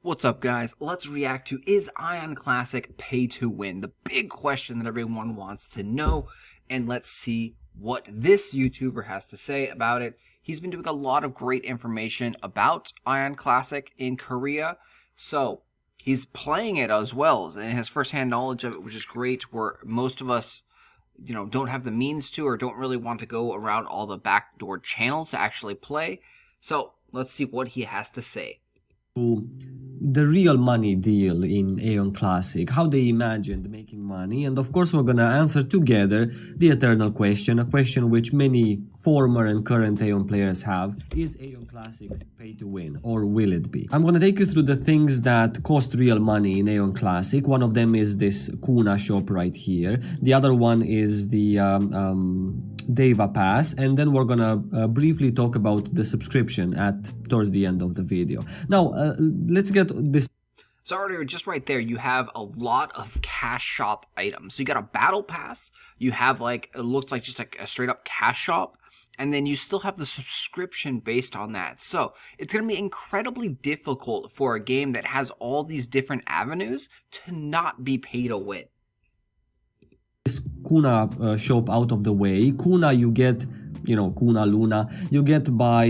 What's up, guys? Let's react to Is AION Classic pay to win? The big question that everyone wants to know, and let's see what this YouTuber has to say about it. He's been doing a lot of great information about AION Classic in Korea, so he's playing it as well, and has firsthand knowledge of it, which is great, where most of us don't have the means to or don't really want to go around all the backdoor channels to actually play. So let's see what he has to say. The real money deal in AION Classic, how they imagined making money, and of course we're gonna answer together the eternal question, a question which many former and current AION players have: is AION Classic pay to win, or will it be? I'm gonna take you through the things that cost real money in AION Classic. One of them is this Kuna shop right here, the other one is the Deva Pass, and then we're gonna briefly talk about the subscription towards the end of the video. Now, let's get this. So already just right there, you have a lot of cash shop items. So you got a battle pass, you have it looks like just like a straight up cash shop, and then you still have the subscription based on that. So it's going to be incredibly difficult for a game that has all these different avenues to not be pay to win. This Kuna shop out of the way. Kuna you get, Kuna Luna, you get by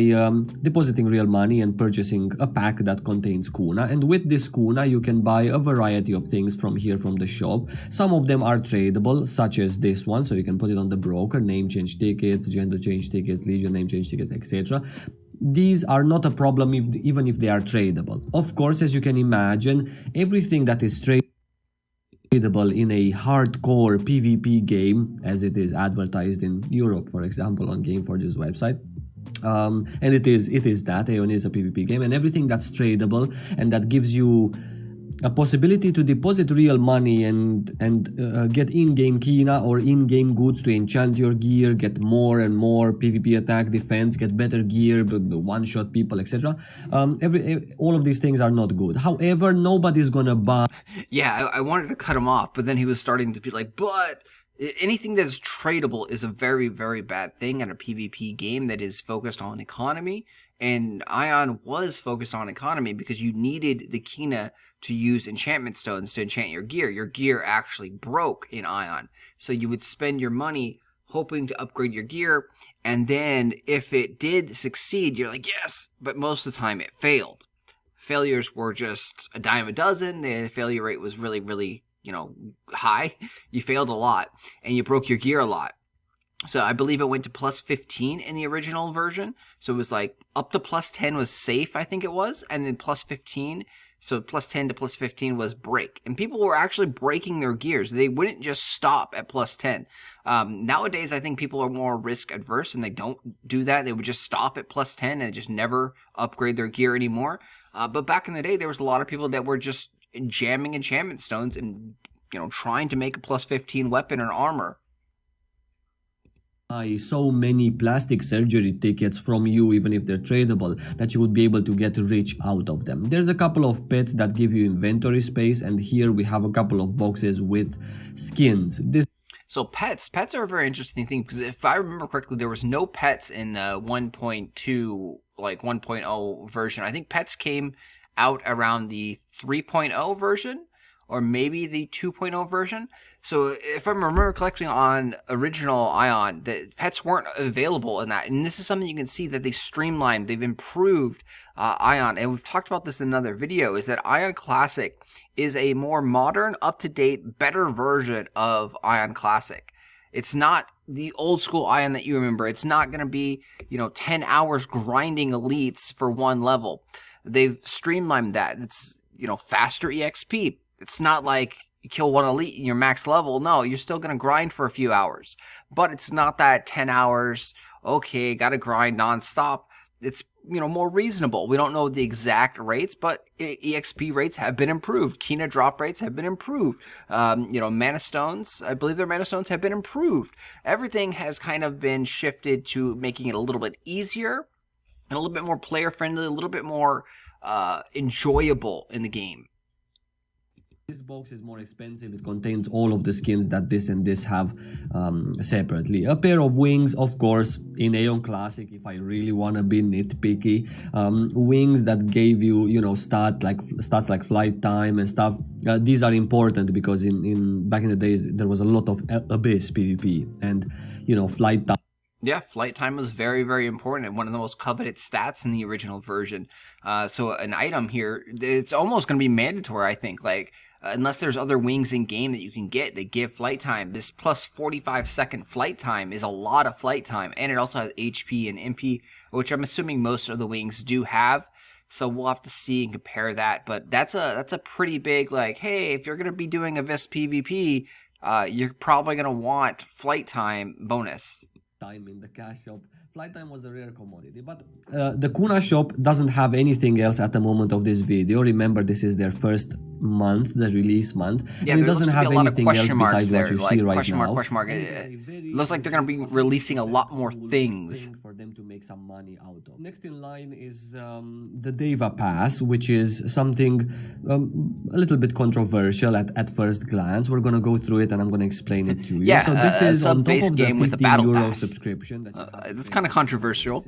depositing real money and purchasing a pack that contains Kuna. And with this Kuna, you can buy a variety of things from here from the shop. Some of them are tradable, such as this one, so you can put it on the broker, name change tickets, gender change tickets, legion name change tickets, etc. These are not a problem even if they are tradable. Of course, as you can imagine, everything that is tradable in a hardcore PvP game, as it is advertised in Europe, for example, on Gameforge's website. And it is that AION is a PvP game, and everything that's tradable and that gives you a possibility to deposit real money and get in-game Kina or in-game goods to enchant your gear, get more and more PvP attack, defense, get better gear, one-shot people, etc. All of these things are not good. However, nobody's gonna buy. Yeah, I wanted to cut him off, but then he was starting to be like, but anything that is tradable is a very, very bad thing in a PvP game that is focused on economy. And AION was focused on economy because you needed the Kina to use enchantment stones to enchant your gear. Your gear actually broke in AION. So you would spend your money hoping to upgrade your gear. And then if it did succeed, you're like, yes, but most of the time it failed. Failures were just a dime a dozen. The failure rate was really, really, high. You failed a lot and you broke your gear a lot. So I believe it went to plus 15 in the original version. So it was like up to plus 10 was safe, I think it was. And then plus 15, so plus 10 to plus 15 was break. And people were actually breaking their gears. They wouldn't just stop at plus 10. Nowadays, I think people are more risk adverse and they don't do that. They would just stop at plus 10 and just never upgrade their gear anymore. But back in the day, there was a lot of people that were just jamming enchantment stones and, trying to make a plus 15 weapon or armor. So many plastic surgery tickets from you, even if they're tradable, that you would be able to get rich out of them. There's a couple of pets that give you inventory space, and here we have a couple of boxes with skins. So pets are a very interesting thing, because if I remember correctly, there was no pets in the 1.2, 1.0 version. I think pets came out around the 3.0 version, or maybe the 2.0 version. So if I remember correctly on original AION, the pets weren't available in that. And this is something you can see that they streamlined, they've improved AION. And we've talked about this in another video, is that AION Classic is a more modern, up-to-date, better version of AION Classic. It's not the old school AION that you remember. It's not going to be, 10 hours grinding elites for one level. They've streamlined that. It's, faster EXP. It's not like you kill one elite in your max level. No, you're still going to grind for a few hours. But it's not that 10 hours, okay, got to grind nonstop. It's, more reasonable. We don't know the exact rates, but EXP rates have been improved. Kina drop rates have been improved. Mana stones, I believe their mana stones have been improved. Everything has kind of been shifted to making it a little bit easier and a little bit more player friendly, a little bit more enjoyable in the game. This box is more expensive. It contains all of the skins that this and this have separately. A pair of wings, of course, in AION Classic, if I really want to be nitpicky. Wings that gave you, you know, stats like flight time and stuff. These are important because in back in the days, there was a lot of Abyss PvP and, you know, flight time. Yeah, flight time was very, very important and one of the most coveted stats in the original version. So an item here, it's almost going to be mandatory, I think. Like, unless there's other wings in game that you can get, they give flight time. This plus 45-second flight time is a lot of flight time, and it also has HP and MP, which I'm assuming most of the wings do have. So we'll have to see and compare that. But that's a pretty big, like, hey, if you're going to be doing a Vis PvP, you're probably going to want flight time bonus. Time in the cash shop. Flight time was a rare commodity, but the Kuna shop doesn't have anything else at the moment of this video. Remember, this is their first month, the release month, yeah, and it doesn't have anything else besides there, what you like see right question now. Question mark. It looks like they're going to be releasing a lot more things for them to make some money out of. Next in line is the Deva Pass, which is something a little bit controversial at first glance. We're going to go through it and I'm going to explain it to you. Yeah, so this is on top of the game with a battle €15 pass. subscription. That's kind of controversial.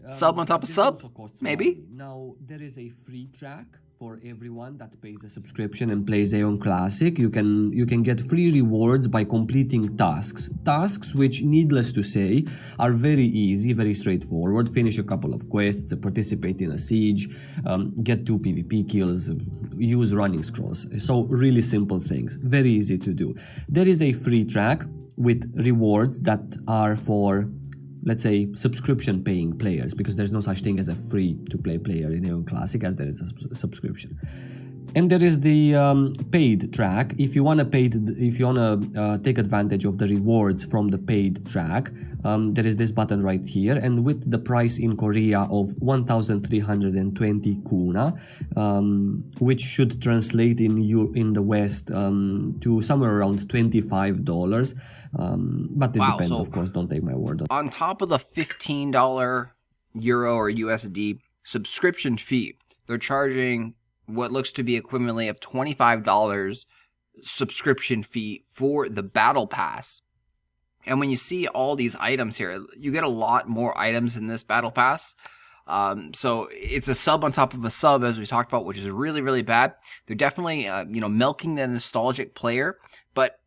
Sub on top of sub, maybe. Now there is a free track for everyone that pays a subscription and plays AION Classic. You can get free rewards by completing tasks which, needless to say, are very easy, very straightforward. Finish a couple of quests, participate in a siege, get 2 PvP kills, use running scrolls. So really simple things, very easy to do. There is a free track with rewards that are for, let's say, subscription paying players, because there's no such thing as a free to play player in AION Classic as there is a subscription. And there is the paid track. If you want to take advantage of the rewards from the paid track, there is this button right here, and with the price in Korea of 1,320 kuna, which should translate in the West to somewhere around $25. But it depends, so of course. Don't take my word. On top of the $15 Euro or USD subscription fee, they're charging what looks to be equivalently of $25 subscription fee for the battle pass. And when you see all these items here, you get a lot more items in this battle pass. So it's a sub on top of a sub, as we talked about, which is really, really bad. They're definitely, milking the nostalgic player, but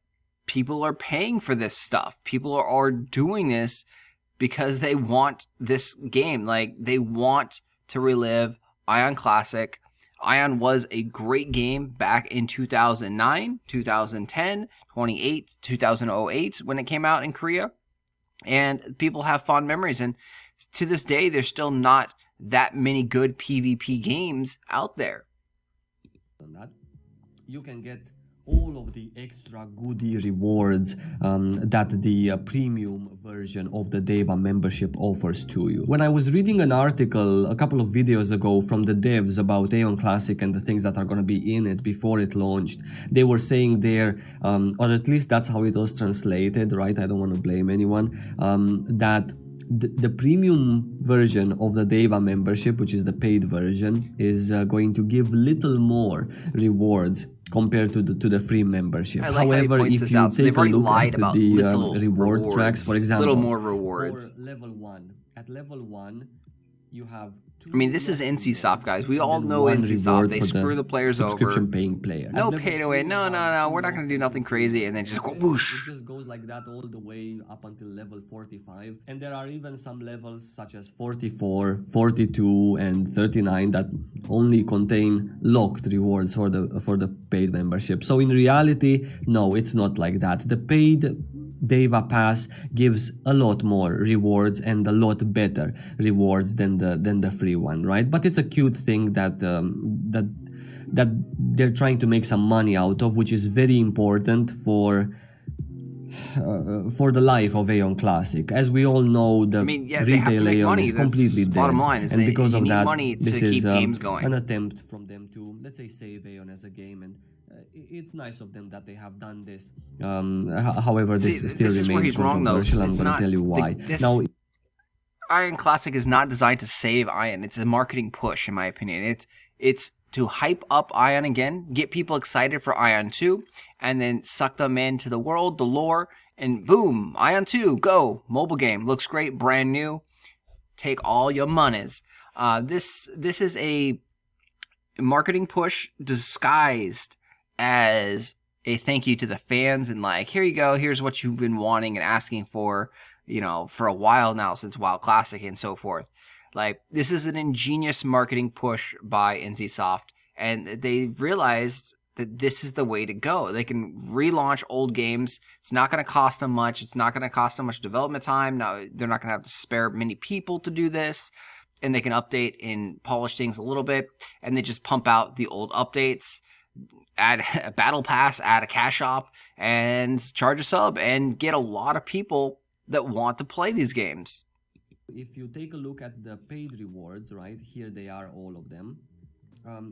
people are paying for this stuff. People are doing this because they want this game. Like, they want to relive AION Classic. AION was a great game back in 2009, 2010, 2008 when it came out in Korea. And people have fond memories. And to this day, there's still not that many good PvP games out there. You can get all of the extra goodie rewards that the premium version of the Deva membership offers to you. When I was reading an article a couple of videos ago from the devs about AION Classic and the things that are going to be in it before it launched, they were saying there, or at least that's how it was translated, right? I don't want to blame anyone, that the premium version of the Deva membership, which is the paid version, is going to give little more rewards compared to the free membership. However, if you take a look at the reward tracks, for example, little more rewards. For level 1, at level 1, you have I mean, this is NCSoft, guys. We all know NCSoft. They screw the players over. Subscription-paying player. No pay to win. No. We're not going to do nothing crazy. And then just go whoosh. It just goes like that all the way up until level 45. And there are even some levels such as 44, 42, and 39 that only contain locked rewards for the paid membership. So in reality, no, it's not like that. The paid Deva Pass gives a lot more rewards and a lot better rewards than the free one, right? But it's a cute thing that that they're trying to make some money out of, which is very important for the life of AION Classic. As we all know, the retail AION is completely dead, bottom line is and because of that, money this to is keep games going. An attempt from them to, let's say, save AION as a game, and it's nice of them that they have done this. However, this still remains controversial. I'm going to tell you why. Now, AION Classic is not designed to save AION. It's a marketing push, in my opinion. It's to hype up Ion again, get people excited for Ion 2, and then suck them into the world, the lore, and boom, Ion 2, go! Mobile game, looks great, brand new. Take all your monies. This is a marketing push disguised as a thank you to the fans, and like, here you go, here's what you've been wanting and asking for, you know, for a while now since WoW Classic and so forth. Like, this is an ingenious marketing push by NCSoft, and they've realized that this is the way to go. They can relaunch old games. It's not going to cost them much. It's not going to cost them much development time. Now, they're not going to have to spare many people to do this, and they can update and polish things a little bit, and they just pump out the old updates, add a battle pass, add a cash shop, and charge a sub, and get a lot of people that want to play these games. If you take a look at the paid rewards, right, here they are, all of them.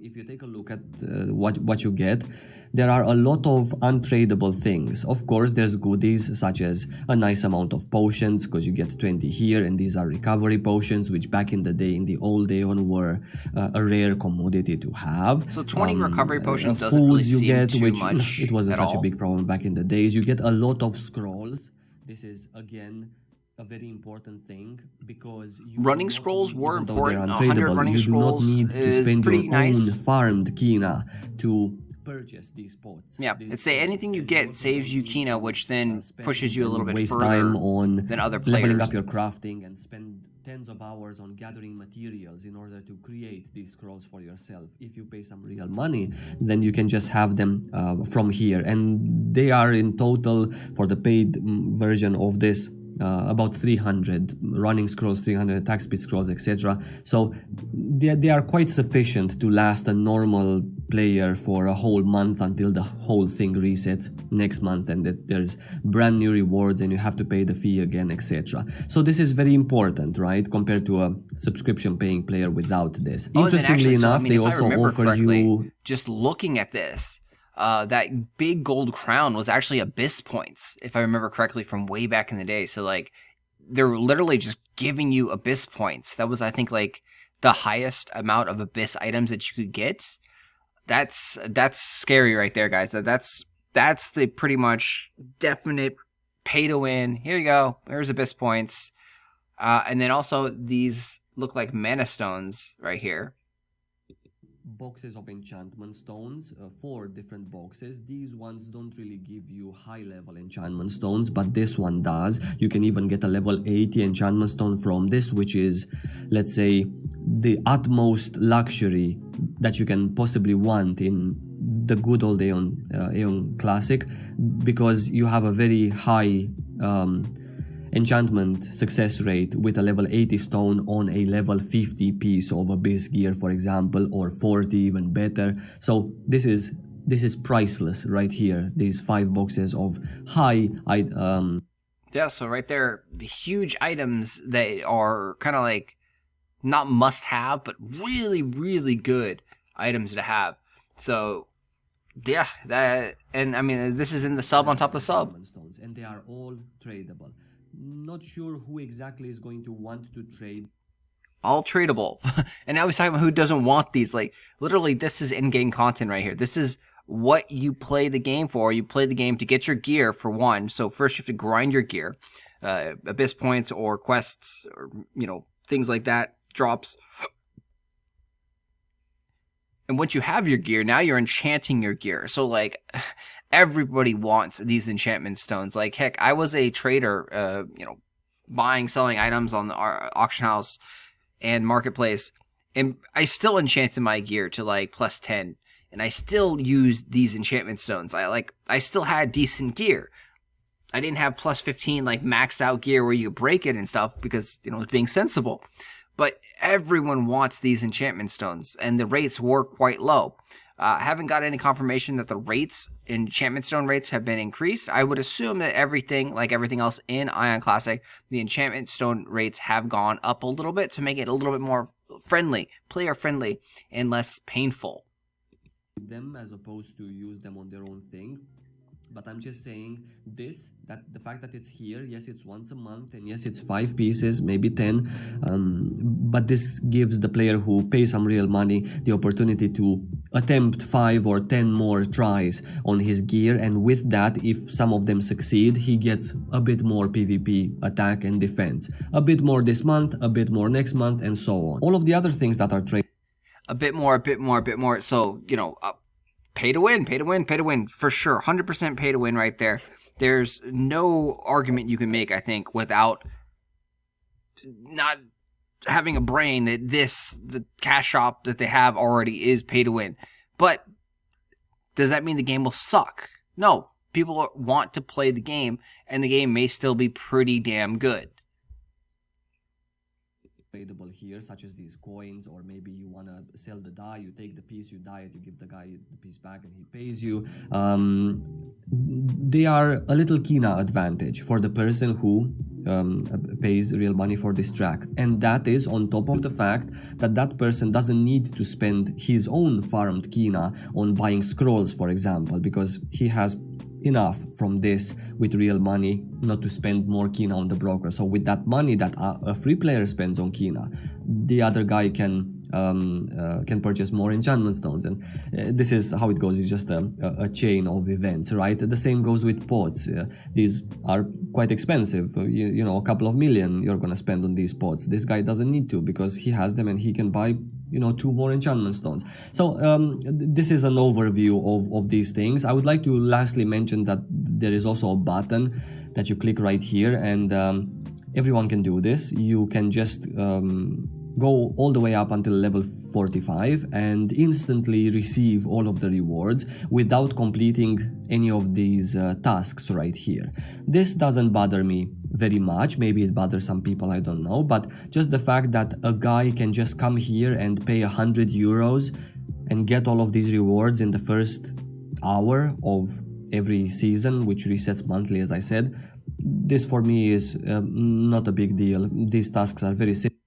If you take a look at what you get, there are a lot of untradable things. Of course, there's goodies such as a nice amount of potions, because you get 20 here, and these are recovery potions, which back in the day, in the old AION, were a rare commodity to have. So 20 recovery potions doesn't really seem too much. It wasn't such a big problem back in the days. You get a lot of scrolls. This is, again, a very important thing, because running scrolls were important. 100 running scrolls you do not need to spend pretty your nice. own farmed Kina to purchase these pots. Yeah, it's say anything you get saves you Kina, which then pushes you a little bit waste further time on than other players. Leveling up your crafting and spend tens of hours on gathering materials in order to create these scrolls for yourself. If you pay some real money, then you can just have them from here, and they are in total for the paid version of this about 300 running scrolls, 300 attack speed scrolls, etc. So they are quite sufficient to last a normal player for a whole month until the whole thing resets next month, and that there's brand new rewards and you have to pay the fee again, etc. So this is very important, right, compared to a subscription paying player without this. Interestingly enough, they also offer you, just looking at this, that big gold crown was actually Abyss points, if I remember correctly, from way back in the day. So, like, they're literally just giving you Abyss points. That was, I think, like, the highest amount of Abyss items that you could get. That's scary right there, guys. That's the pretty much definite pay to win. Here you go. There's Abyss points. And then also, these look like mana stones right here. Boxes of enchantment stones, 4 different boxes. These ones don't really give you high level enchantment stones, but this one does. You can even get a level 80 enchantment stone from this, which is, let's say, the utmost luxury that you can possibly want in the good old AION Classic, because you have a very high enchantment success rate with a level 80 stone on a level 50 piece of Abyss gear, for example, or 40, even better. So this is priceless right here. These 5 boxes of high yeah, so right there, the huge items that are kind of like not must have, but really, really good items to have. So yeah, that, and I mean, this is in the sub on top of sub, and they are all tradable. Not sure who exactly is going to want to trade. All tradable. And now he's talking about who doesn't want these. Like, literally, this is in-game content right here. This is what you play the game for. You play the game to get your gear, for one. So first you have to grind your gear. Abyss points or quests or, you know, things like that. Drops. And once you have your gear, now you're enchanting your gear. So, like, everybody wants these enchantment stones. Like, heck, I was a trader, you know, buying, selling items on the auction house and marketplace, and I still enchanted my gear to, like, plus 10, and I still used these enchantment stones. I still had decent gear. I didn't have plus 15, like, maxed out gear where you break it and stuff because, you know, it's being sensible. But everyone wants these enchantment stones, and the rates were quite low. I haven't got any confirmation that the rates, enchantment stone rates, have been increased. I would assume that everything, like everything else in AION Classic, the enchantment stone rates have gone up a little bit to make it a little bit more friendly, player friendly, and less painful. Them as opposed to use them on their own thing. But I'm just saying this, that the fact that it's here, yes, it's once a month, and yes, it's 5 pieces, maybe 10, but this gives the player who pays some real money the opportunity to attempt 5 or 10 more tries on his gear, and with that, if some of them succeed, he gets a bit more PvP attack and defense. A bit more this month, a bit more next month, and so on. All of the other things that are trade. A bit more, a bit more, a bit more. So, you know, pay to win, pay to win, pay to win, for sure. 100% pay to win right there. There's no argument you can make, I think, without not having a brain that the cash shop that they have already is pay to win. But does that mean the game will suck? No. People want to play the game, and the game may still be pretty damn good. Tradable here, such as these coins, or maybe you want to sell the die, you take the piece, you dye it, you give the guy the piece back and he pays you. They are a little Kina advantage for the person who pays real money for this track, and that is on top of the fact that that person doesn't need to spend his own farmed Kina on buying scrolls, for example, because he has enough from this with real money not to spend more Kina on the broker. So with that money that a free player spends on Kina, the other guy can purchase more enchantment stones, and this is how it goes. It's just a chain of events, right? The same goes with pots. These are quite expensive. You know, a couple of million you're gonna spend on these pots. This guy doesn't need to, because he has them and he can buy, you know, 2 more enchantment stones. So this is an overview of these things. I would like to lastly mention that there is also a button that you click right here, and everyone can do this. You can just go all the way up until level 45 and instantly receive all of the rewards without completing any of these tasks right here. This doesn't bother me very much. Maybe it bothers some people, I don't know, but just the fact that a guy can just come here and pay 100 euros and get all of these rewards in the first hour of every season, which resets monthly, as I said, this for me is not a big deal. These tasks are very simple.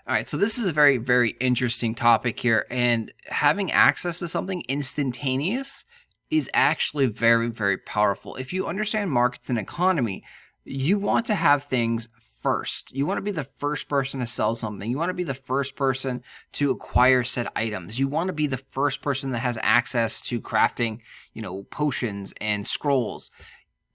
All right, so this is a very, very interesting topic here, and having access to something instantaneous is actually very, very powerful. If you understand markets and economy, you want to have things first. You want to be the first person to sell something. You want to be the first person to acquire said items. You want to be the first person that has access to crafting, you know, potions and scrolls.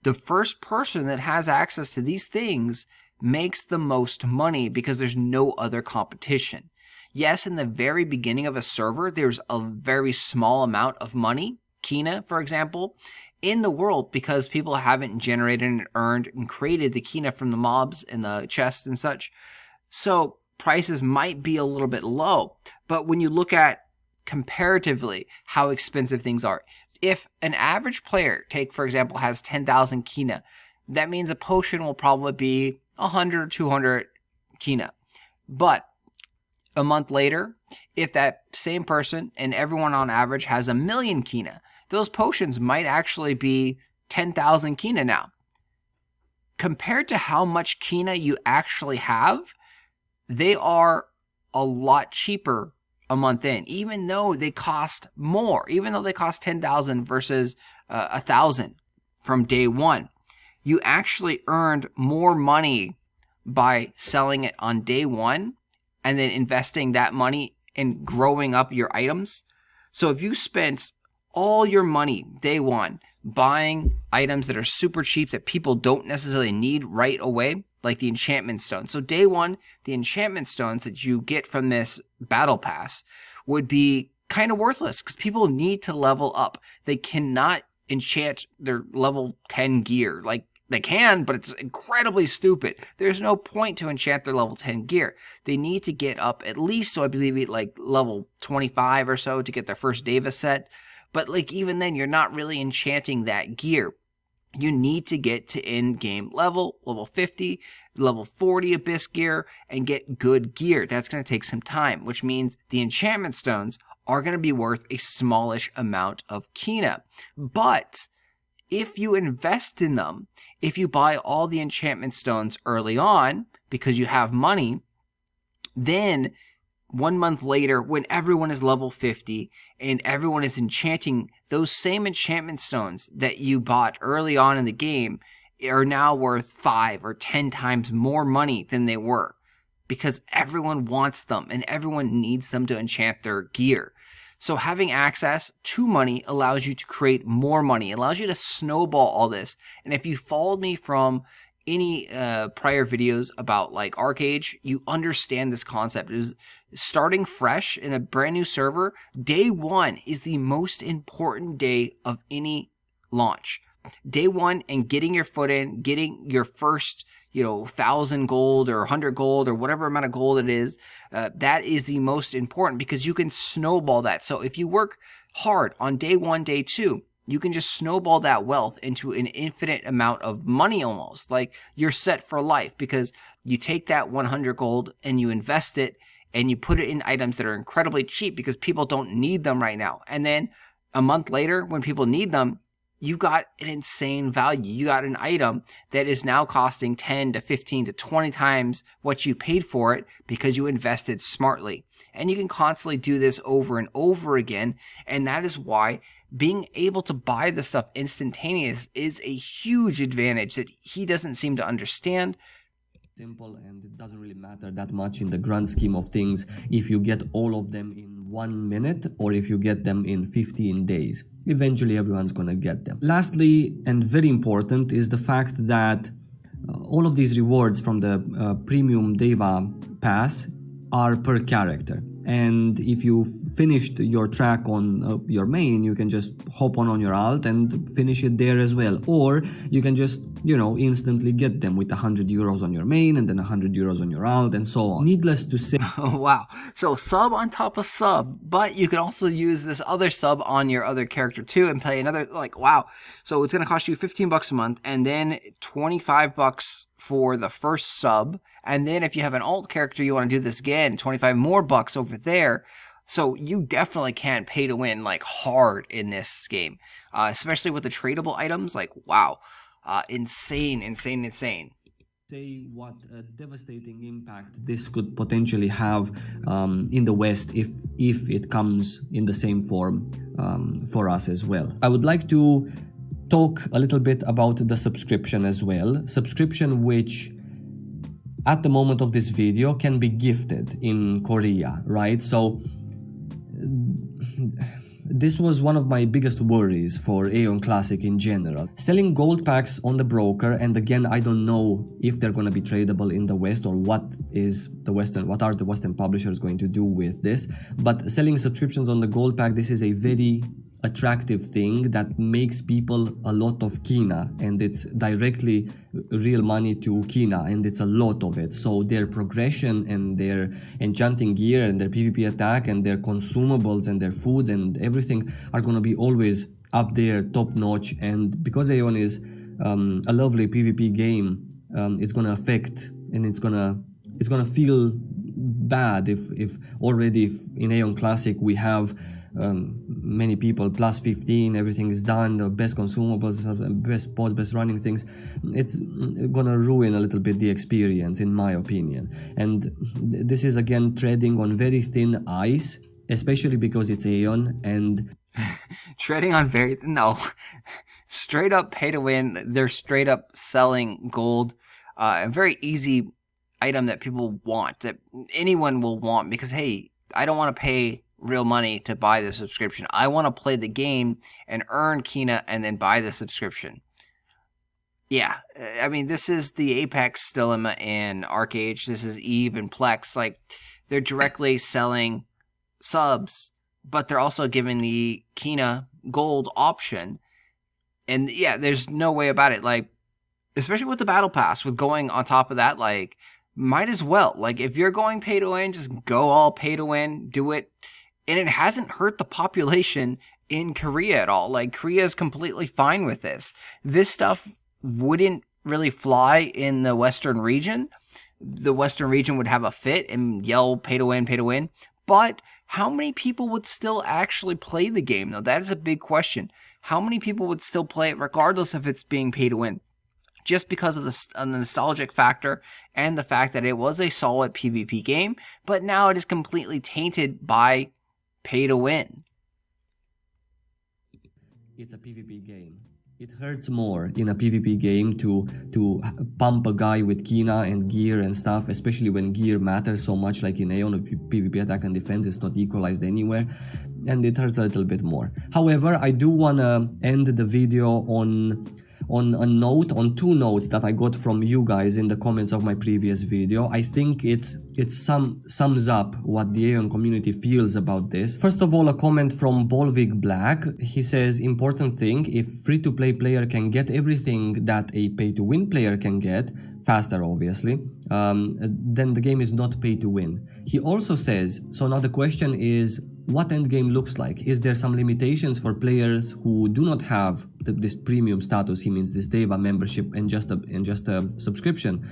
The first person that has access to these things makes the most money because there's no other competition. Yes, in the very beginning of a server, there's a very small amount of money, Kina, for example, in the world because people haven't generated and earned and created the Kina from the mobs and the chests and such. So prices might be a little bit low, but when you look at comparatively how expensive things are, if an average player, take for example, has 10,000 Kina, that means a potion will probably be 100 or 200 Kina. But a month later, if that same person and everyone on average has 1,000,000 Kina, those potions might actually be 10,000 Kina now. Compared to how much Kina you actually have, they are a lot cheaper a month in, even though they cost more, even though they cost 10,000 versus 1,000 from day one. You actually earned more money by selling it on day one and then investing that money in growing up your items. So if you spent all your money day one buying items that are super cheap that people don't necessarily need right away, like the enchantment stones. So day one, the enchantment stones that you get from this battle pass would be kind of worthless because people need to level up. They cannot enchant their level 10 gear. Like, they can, but it's incredibly stupid. There's no point to enchant their level 10 gear. They need to get up at least, so I believe it like level 25 or so to get their first Davis set. But like even then, you're not really enchanting that gear. You need to get to in-game level 50, level 40 Abyss gear, and get good gear. That's going to take some time, which means the enchantment stones are going to be worth a smallish amount of Kina. But if you invest in them, if you buy all the enchantment stones early on because you have money, then 1 month later, when everyone is level 50 and everyone is enchanting, those same enchantment stones that you bought early on in the game are now worth 5 or 10 times more money than they were, because everyone wants them and everyone needs them to enchant their gear. So having access to money allows you to create more money, allows you to snowball all this. And if you followed me from any prior videos about like Arcade, you understand this concept. It is starting fresh in a brand new server. Day one is the most important day of any launch. Day one and getting your foot in, getting your first 1,000 gold or 100 gold or whatever amount of gold it is, that is the most important, because you can snowball that. So if you work hard on day one, day two, you can just snowball that wealth into an infinite amount of money almost. Like you're set for life, because you take that 100 gold and you invest it and you put it in items that are incredibly cheap because people don't need them right now. And then a month later, when people need them, you got an insane value. You got an item that is now costing 10 to 15 to 20 times what you paid for it because you invested smartly. And you can constantly do this over and over again. And that is why being able to buy the stuff instantaneous is a huge advantage that he doesn't seem to understand. Simple, and it doesn't really matter that much in the grand scheme of things if you get all of them in 1 minute or if you get them in 15 days. Eventually everyone's gonna get them. Lastly, and very important, is the fact that all of these rewards from the premium Deva pass are per character. And if you finished your track on your main, you can just hop on your alt and finish it there as well. Or you can just, instantly get them with 100 euros on your main and then 100 euros on your alt and so on. Needless to say. Wow. So sub on top of sub, but you can also use this other sub on your other character too and pay another, wow. So it's going to cost you 15 bucks a month and then 25 bucks for the first sub. And then if you have an alt character, you want to do this again, 25 more bucks over there. So you definitely can pay to win hard in this game, especially with the tradable items. Wow, insane. Say what a devastating impact this could potentially have in the West if it comes in the same form for us as well. I would like to talk a little bit about the subscription as well. Subscription which at the moment of this video can be gifted in Korea, right? So this was one of my biggest worries for AION Classic in general. Selling gold packs on the broker, and again, I don't know if they're going to be tradable in the West or what are the Western publishers going to do with this. But selling subscriptions on the gold pack, this is a very attractive thing that makes people a lot of Kina, and it's directly real money to Kina, and it's a lot of it. So their progression and their enchanting gear and their PvP attack and their consumables and their foods and everything are going to be always up there, top notch. And because AION is a lovely PvP game, it's going to affect, and it's going to feel bad if already in AION Classic we have many people plus 15, everything is done, the best consumables, best pods, best running things. It's gonna ruin a little bit the experience, in my opinion. And this is again treading on very thin ice, especially because it's AION and treading on straight up pay to win. They're straight up selling gold, a very easy item that people want, that anyone will want, because hey, I don't want to pay real money to buy the subscription. I want to play the game and earn Kina and then buy the subscription. Yeah, I mean, this is the Apex Dilemma in Arcade. This is Eve and Plex. They're directly selling subs, but they're also giving the Kina gold option. And yeah, there's no way about it. Especially with the battle pass, with going on top of that, might as well. If you're going pay to win, just go all pay to win, do it. And it hasn't hurt the population in Korea at all. Korea is completely fine with this. This stuff wouldn't really fly in the Western region. The Western region would have a fit and yell pay to win. But how many people would still actually play the game, though? That is a big question. How many people would still play it regardless if it's being pay to win? just because of the nostalgic factor and the fact that it was a solid PvP game, but now it is completely tainted by pay to win. It's a PvP game. It hurts more in a PvP game to pump a guy with Kina and gear and stuff, especially when gear matters so much, like in AION, PvP attack and defense is not equalized anywhere, and it hurts a little bit more. However, I do want to end the video on two notes that I got from you guys in the comments of my previous video. I think it sums up what the AION community feels about this. First of all, a comment from Bolvik Black. He says, important thing, if free-to-play player can get everything that a pay-to-win player can get, faster obviously, then the game is not pay-to-win. He also says, so now the question is, what endgame looks like? Is there some limitations for players who do not have this premium status? He means this Deva membership and just a subscription.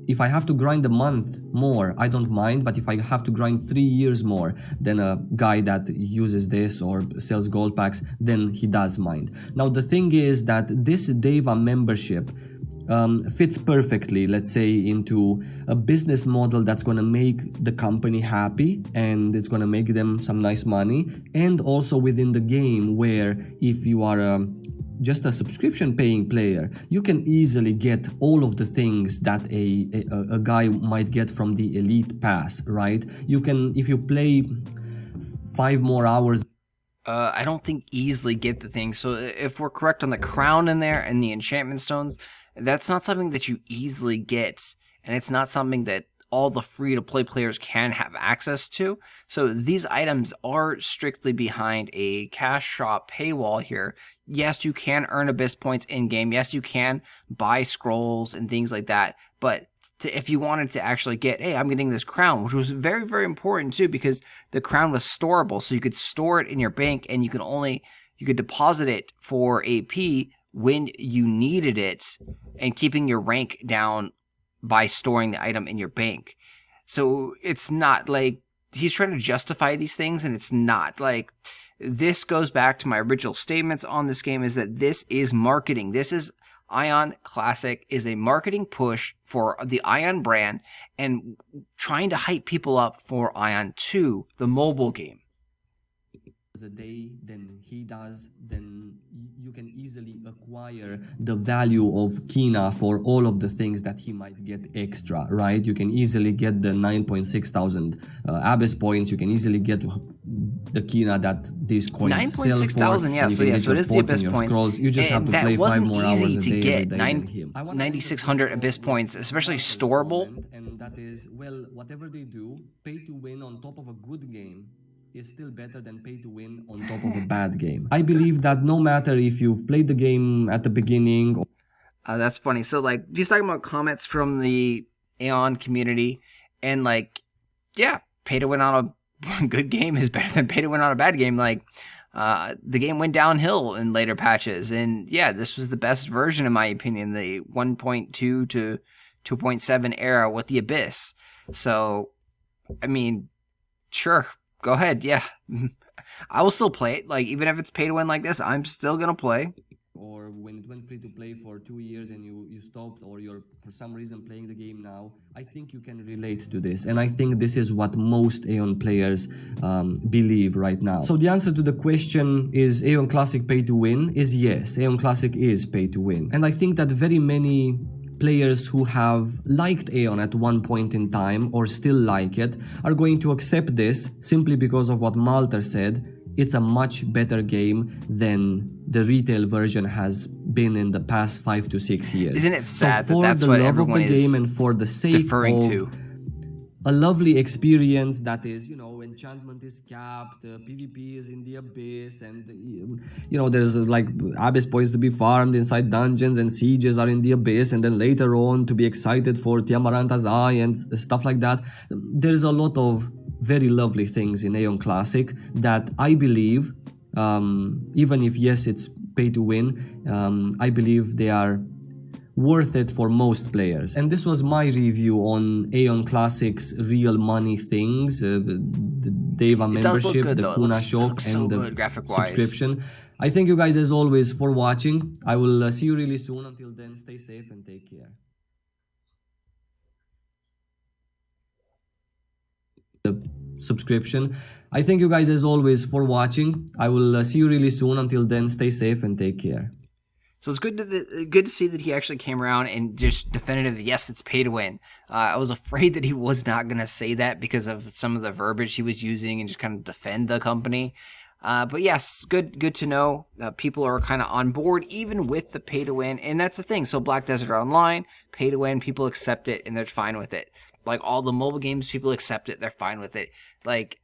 If I have to grind a month more, I don't mind, but if I have to grind 3 years more than a guy that uses this or sells gold packs, then he does mind. Now the thing is that this Deva membership fits perfectly, let's say, into a business model that's going to make the company happy and it's going to make them some nice money, and also within the game where if you are just a subscription paying player, you can easily get all of the things that a guy might get from the elite pass, right? You can, if you play 5 more hours, I don't think easily get the things. So if we're correct on the crown in there and the enchantment stones, that's not something that you easily get, and it's not something that all the free-to-play players can have access to. So these items are strictly behind a cash shop paywall here. Yes, you can earn Abyss points in-game. Yes, you can buy scrolls and things like that. But if you wanted to actually get, hey, I'm getting this crown, which was very, very important too, because the crown was storable. So you could store it in your bank, and you could deposit it for AP when you needed it, and keeping your rank down by storing the item in your bank. So it's not like he's trying to justify these things, and it's not like, this goes back to my original statements on this game, is that this is marketing. This is AION Classic is a marketing push for the AION brand and trying to hype people up for AION 2, the mobile game. A day than he does, then you can easily acquire the value of Kina for all of the things that he might get extra, right? You can easily get the 9.6 thousand Abyss points. You can easily get the Kina that these coins 9.6 thousand, yeah. So it is the Abyss points. Scrolls. You just have to play 5 more hours a day. That wasn't easy to get 9,600 Abyss points, especially storable. And that is, well, whatever they do, pay to win on top of a good game is still better than pay to win on top of a bad game. I believe that no matter if you've played the game at the beginning. That's funny. So, like, he's talking about comments from the AION community, and, like, yeah, pay to win on a good game is better than pay to win on a bad game. Like, the game went downhill in later patches, and yeah, this was the best version, in my opinion, the 1.2 to 2.7 era with the Abyss. So, I mean, sure. Go ahead, yeah. I will still play it. Like, even if it's pay to win like this, I'm still gonna play. Or when it went free to play for 2 years and you stopped, or you're for some reason playing the game now, I think you can relate to this. And I think this is what most AION players believe right now. So the answer to the question, is AION Classic pay to win, is yes. AION Classic is pay to win. And I think that very many players who have liked AION at one point in time or still like it are going to accept this simply because of what Malter said. It's a much better game than the retail version has been in the past 5 to 6 years. Isn't it sad so that that's what everyone is game and for the sake deferring of to? A lovely experience that is, you know, enchantment is capped, PvP is in the Abyss, and, you know, there's like Abyss points to be farmed inside dungeons, and sieges are in the Abyss, and then later on to be excited for Tiamaranta's Eye and stuff like that. There's a lot of very lovely things in AION Classic that I believe, even if yes, it's pay to win, I believe they are worth it for most players. And this was my review on AION Classic's real money things, Deva It does look membership, good the though. Kuna It shop, looks so and the good graphic wise. subscription. I thank you guys as always for watching. I will see you really soon. Until then, stay safe and take care. The subscription. I thank you guys as always for watching. I will see you really soon. Until then, stay safe and take care. So it's good to see that he actually came around and just definitive. Yes, it's pay to win. I was afraid that he was not going to say that because of some of the verbiage he was using and just kind of defend the company. But yes, good to know. People are kind of on board even with the pay to win, and that's the thing. So Black Desert Online, pay to win, people accept it and they're fine with it. Like all the mobile games, people accept it, they're fine with it. Like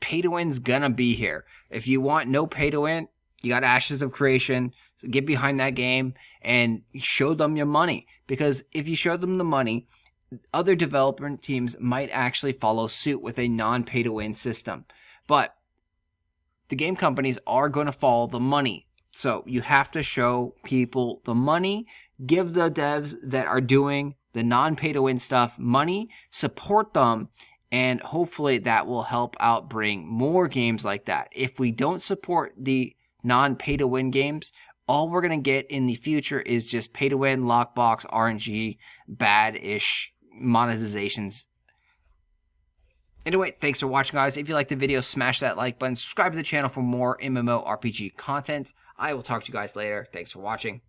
pay to win's gonna be here. If you want no pay to win, you got Ashes of Creation. So get behind that game and show them your money. Because if you show them the money, other development teams might actually follow suit with a non-pay-to-win system. But the game companies are going to follow the money. So you have to show people the money, give the devs that are doing the non-pay-to-win stuff money, support them, and hopefully that will help out bring more games like that. If we don't support the non-pay-to-win games, all we're going to get in the future is just pay-to-win, lockbox, RNG, bad-ish monetizations. Anyway, thanks for watching, guys. If you liked the video, smash that like button. Subscribe to the channel for more MMORPG content. I will talk to you guys later. Thanks for watching.